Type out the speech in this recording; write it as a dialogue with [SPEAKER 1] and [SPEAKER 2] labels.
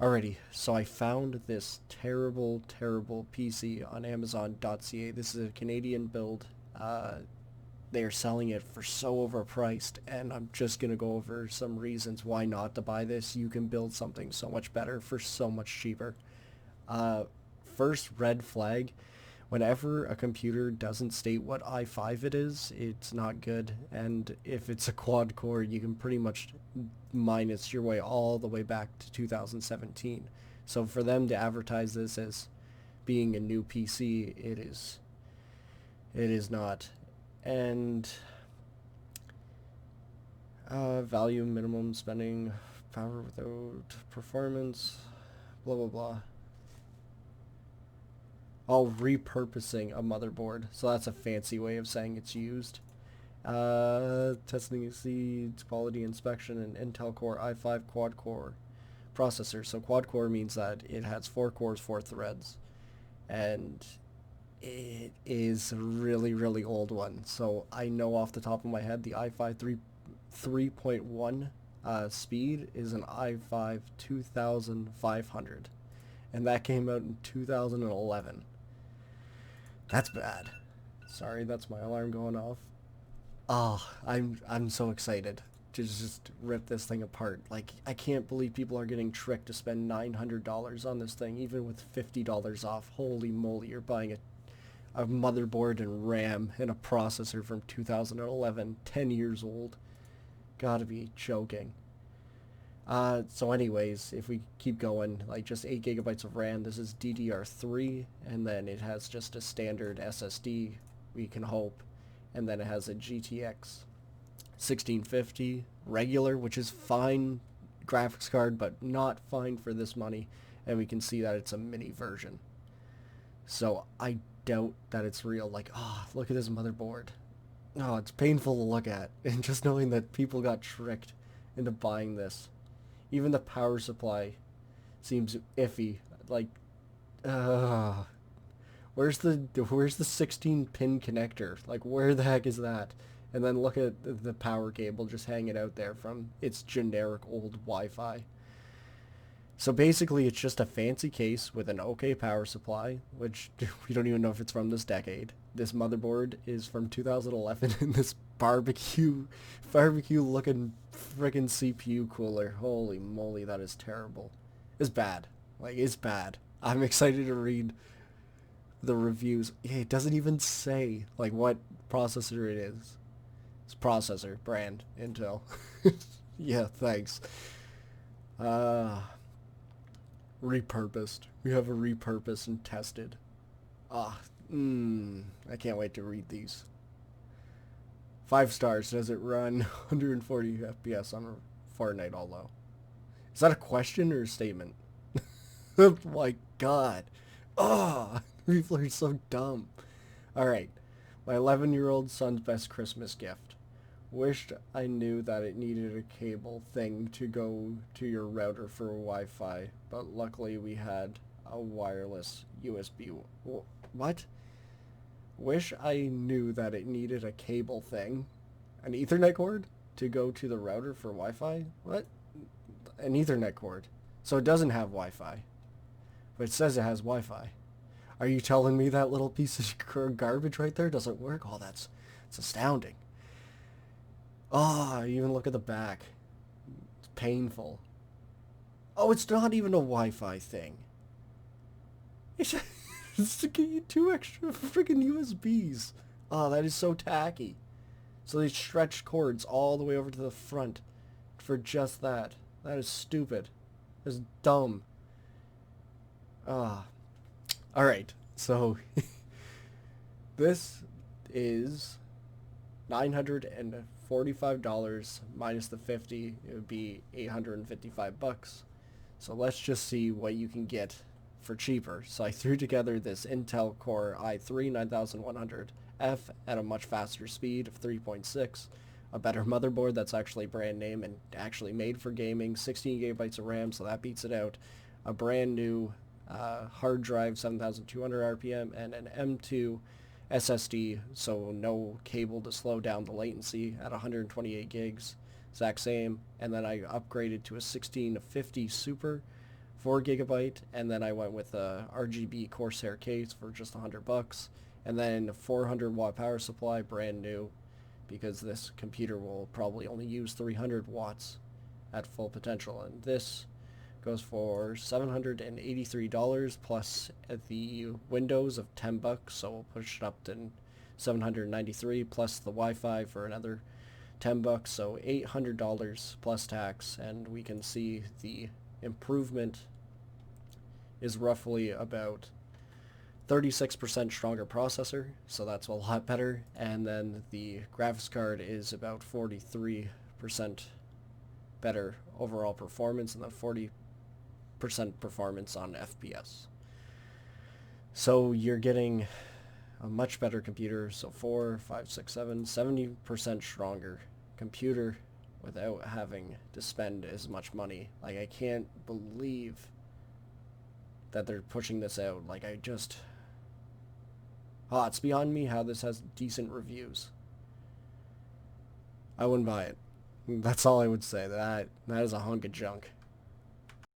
[SPEAKER 1] Alrighty, so I found this terrible, terrible PC on Amazon.ca. This is a Canadian build. They are selling it for so overpriced, and I'm just gonna go over some reasons why not to buy this. You can build something so much better for so much cheaper. Uh, First red flag, whenever a computer doesn't state what i5 it is, it's not good. And if it's a quad core, you can pretty much minus your way all the way back to 2017. So for them to advertise this as being a new PC, it is not. And value minimum spending, power without performance, blah blah blah. Oh, repurposing a motherboard. So that's a fancy way of saying it's used. Testing exceeds quality inspection and Intel Core i5 quad core processor. So quad core means that it has 4 cores, 4 threads, and it is a really, really old one. So I know off the top of my head the i5 3.1 speed is an i5 2500, and that came out in 2011. That's bad. Sorry, that's my alarm going off. Oh, I'm so excited to just rip this thing apart. Like, I can't believe people are getting tricked to spend $900 on this thing, even with $50 off. Holy moly, you're buying a motherboard and RAM and a processor from 2011, 10 years old. Gotta be joking. So anyways, if we keep going, like just 8 gigabytes of RAM, this is DDR3, and then it has just a standard SSD, we can hope, and then it has a GTX 1650 regular, which is fine graphics card, but not fine for this money, and we can see that it's a mini version. So I doubt that it's real. Like, oh, look at this motherboard. Oh, it's painful to look at, and just knowing that people got tricked into buying this. Even the power supply seems iffy. Like, uh, where's the 16 pin connector? Like, where the heck is that? And then look at the power cable just hanging out there from its generic old Wi-Fi. So basically, it's just a fancy case with an okay power supply, which we don't even know if it's from this decade. This motherboard is from 2011, and this barbecue looking friggin' CPU cooler. Holy moly, that is terrible. It's bad. Like, it's bad. I'm excited to read the reviews. Yeah, it doesn't even say, like, what processor it is. It's processor, brand, Intel. Yeah, thanks. Uh, Repurposed. We have a repurposed and tested. Ah, I can't wait to read these. 5 stars. Does it run 140 FPS on Fortnite all low? Is that a question or a statement? Oh my god. Oh, people are so dumb. Alright. My 11-year-old son's best Christmas gift. Wished I knew that it needed a cable thing to go to your router for Wi-Fi, but luckily we had a wireless USB. What? Wish I knew that it needed a cable thing. An Ethernet cord to go to the router for Wi-Fi? What? An Ethernet cord. So it doesn't have Wi-Fi, but it says it has Wi-Fi. Are you telling me that little piece of garbage right there doesn't work? Oh, it's astounding. Oh, even look at the back. It's painful. Oh, it's not even a Wi-Fi thing. It's to get you 2 extra freaking USBs. Oh, that is so tacky. So they stretched cords all the way over to the front for just that. That is stupid. That's dumb. Ah. Alright, so this is $945 minus the 50. It would be $855. So let's just see what you can get for cheaper. So I threw together this Intel Core i3 9100F at a much faster speed of 3.6, a better motherboard that's actually brand name and actually made for gaming, 16 gigabytes of RAM, so that beats it out, a brand new hard drive, 7200 RPM, and an M2 SSD, so no cable to slow down the latency at 128 gigs, exact same. And then I upgraded to a 1650 Super 4 GB, and then I went with a RGB Corsair case for just $100, and then 400 watt power supply, brand new, because this computer will probably only use 300 watts at full potential, and this goes for $783 plus the Windows of $10, so we'll push it up to $793 plus the Wi-Fi for another $10, so $800 plus tax, and we can see the improvement is roughly about 36% stronger processor, so that's a lot better, and then the graphics card is about 43% better overall performance, and then 40% performance on FPS. So you're getting a much better computer, so 4, 5, 6, 7, 70% stronger computer without having to spend as much money. Like, I can't believe that they're pushing this out. Like, it's beyond me how this has decent reviews. I wouldn't buy it. That's all I would say. That is a hunk of junk.